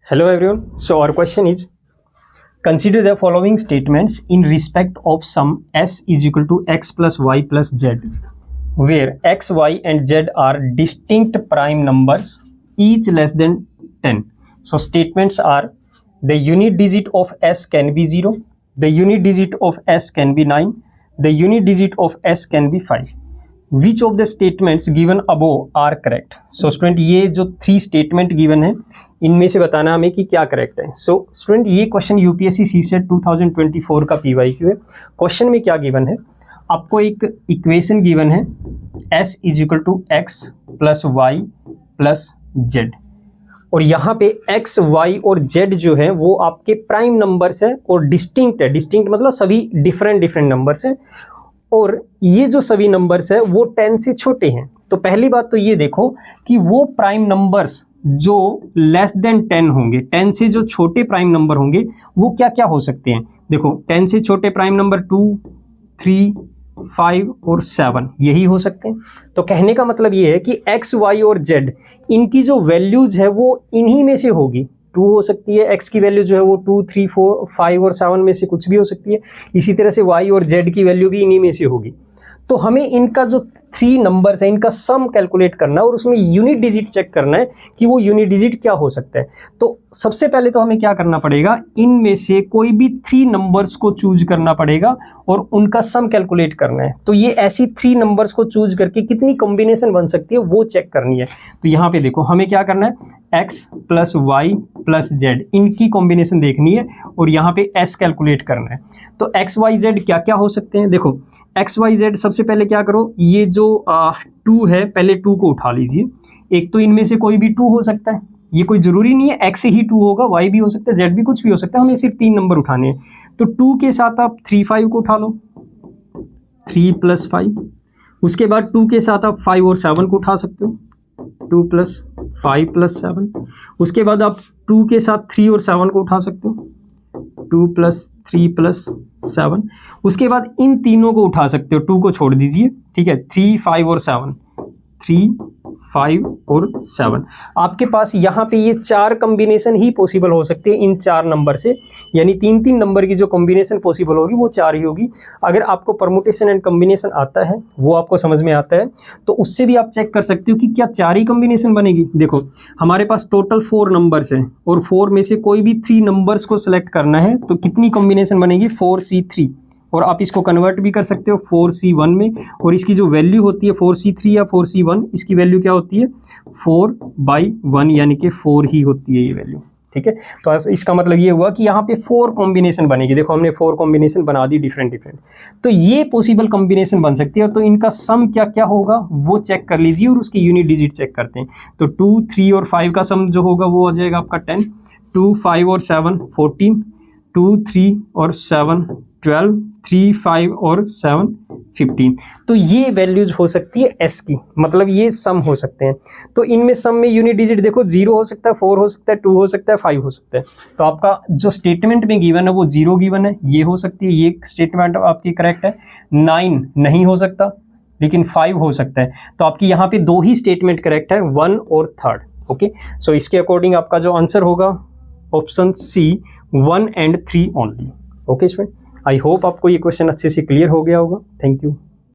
Hello everyone. So our question is, consider the following statements in respect of sum s is equal to x plus y plus z, where x, y and z are distinct prime numbers, each less than 10. So statements are, the unit digit of s can be 0, the unit digit of s can be 9, the unit digit of s can be 5. Which of the statements given above are correct. So student ये जो 3 statement given है इनमें से बताना हमें कि क्या correct है. सो स्टूडेंट ये क्वेश्चन यूपीएससी सीसेट 2024 का पीवाईक्यू है. क्वेश्चन में क्या गिवन है, आपको एक इक्वेशन गिवन है s is equal to X plus Y plus Z, और यहाँ पे x, y और z जो है वो आपके प्राइम नंबर्स है और डिस्टिंक्ट है. डिस्टिंक्ट मतलब सभी डिफरेंट नंबर्स हैं, और ये जो सभी नंबर्स है वो 10 से छोटे हैं. तो पहली बात तो ये देखो कि वो प्राइम नंबर्स जो लेस देन 10 होंगे, 10 से जो छोटे प्राइम नंबर होंगे वो क्या क्या हो सकते हैं. देखो 10 से छोटे प्राइम नंबर 2, 3, 5 और 7 यही हो सकते हैं. तो कहने का मतलब ये है कि x, y और z इनकी जो वैल्यूज है वो इन्हीं में से होगी. 2 हो सकती है, x की वैल्यू जो है वो 2, 3, 4, 5 और 7 में से कुछ भी हो सकती है. इसी तरह से y और z की वैल्यू भी इन्हीं में से होगी. तो हमें इनका जो 3 नंबर्स है इनका सम कैलकुलेट करना है और उसमें यूनिट डिजिट चेक करना है कि वो यूनिट डिजिट क्या हो सकता है. तो सबसे पहले तो हमें क्या करना पड़ेगा, इनमें से कोई भी 3 नंबर्स को चूज करना पड़ेगा और उनका सम कैलकुलेट करना है. तो ये ऐसी 3 नंबर्स को चूज करके कितनी कॉम्बिनेशन बन सकती है वो चेक करनी है. तो यहाँ पे देखो हमें क्या करना है, x plus Y plus Z इनकी कॉम्बिनेशन देखनी है और यहाँ पे s कैलकुलेट करना है. तो x, y, z क्या क्या हो सकते हैं. देखो x, y, z सबसे पहले क्या करो, ये जो 2 है पहले 2 को उठा लीजिए. एक तो इनमें से कोई भी 2 हो सकता है, ये कोई जरूरी नहीं है x ही 2 होगा, y भी हो सकता है, z भी कुछ भी हो सकता है. हमें सिर्फ 3 नंबर उठाने हैं. तो 2 के साथ आप 3, 5 को उठा लो, 3 प्लस 5. उसके बाद 2 के साथ आप 5 और 7 को उठा सकते हो, 2 प्लस 5 प्लस 7. उसके बाद आप 2 के साथ 3 और 7 को उठा सकते हो, 2 प्लस 3 प्लस 7. उसके बाद इन तीनों को उठा सकते हो, 2 को छोड़ दीजिए, ठीक है. 3, 5 और 7, 3, 5 और 7. आपके पास यहाँ पे ये 4 कॉम्बिनेशन ही पॉसिबल हो सकते हैं इन 4 नंबर से, यानी 3 नंबर की जो कॉम्बिनेशन पॉसिबल होगी वो 4 ही होगी. अगर आपको परमुटेशन एंड कॉम्बिनेशन आता है, वो आपको समझ में आता है, तो उससे भी आप चेक कर सकते हो कि क्या 4 ही कॉम्बिनेशन बनेगी. देखो हमारे पास टोटल 4 नंबर्स हैं और 4 में से कोई भी 3 नंबर्स को सिलेक्ट करना है, तो कितनी कॉम्बिनेशन बनेगी, 4C3. और आप इसको कन्वर्ट भी कर सकते हो 4C1 में, और इसकी जो वैल्यू होती है 4C3 या 4C1, इसकी वैल्यू क्या होती है 4/1, यानी कि 4 ही होती है ये वैल्यू. ठीक है. तो इसका मतलब ये हुआ कि यहाँ पे 4 कॉम्बिनेशन बनेगी. देखो हमने 4 कॉम्बिनेशन बना दी डिफरेंट. तो ये पॉसिबल कॉम्बिनेशन बन सकती है. तो इनका सम क्या क्या होगा वो चेक कर लीजिए और उसकी यूनिट डिजिट चेक करते हैं. तो 2, 3 और 5 का सम जो होगा वो आ जाएगा आपका 10, 2, 5 और 7 14, 2, 3 और 7 12, 3, 5 और 7 15. तो ये वैल्यूज हो सकती है s की, मतलब ये सम हो सकते हैं. तो इनमें सम में यूनिट डिजिट देखो 0 हो सकता है, 4 हो सकता है, 2 हो सकता है, 5 हो सकता है. तो आपका जो स्टेटमेंट में गिवन है वो 0 गिवन है, ये हो सकती है, ये स्टेटमेंट आपकी करेक्ट है. 9 नहीं हो सकता, लेकिन 5 हो सकता है. तो आपकी यहाँ पे 2 ही स्टेटमेंट करेक्ट है, 1 और 3. ओके. सो इसके अकॉर्डिंग आपका जो आंसर होगा option C, 1 and 3 only. Okay student, I hope आपको ये क्वेश्चन अच्छे से क्लियर हो गया होगा. Thank you.